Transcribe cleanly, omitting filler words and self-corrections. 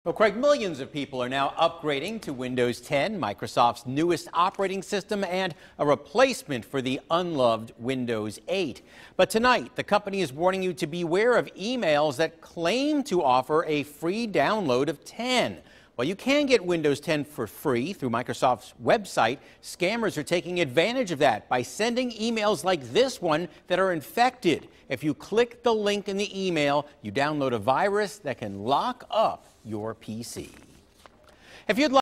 Well, Craig, millions of people are now upgrading to Windows 10, Microsoft's newest operating system and a replacement for the unloved Windows 8. But tonight, the company is warning you to beware of emails that claim to offer a free download of 10. While you can get Windows 10 for free through Microsoft's website, scammers are taking advantage of that by sending emails like this one that are infected. If you click the link in the email, you download a virus that can lock up your PC. If you'd like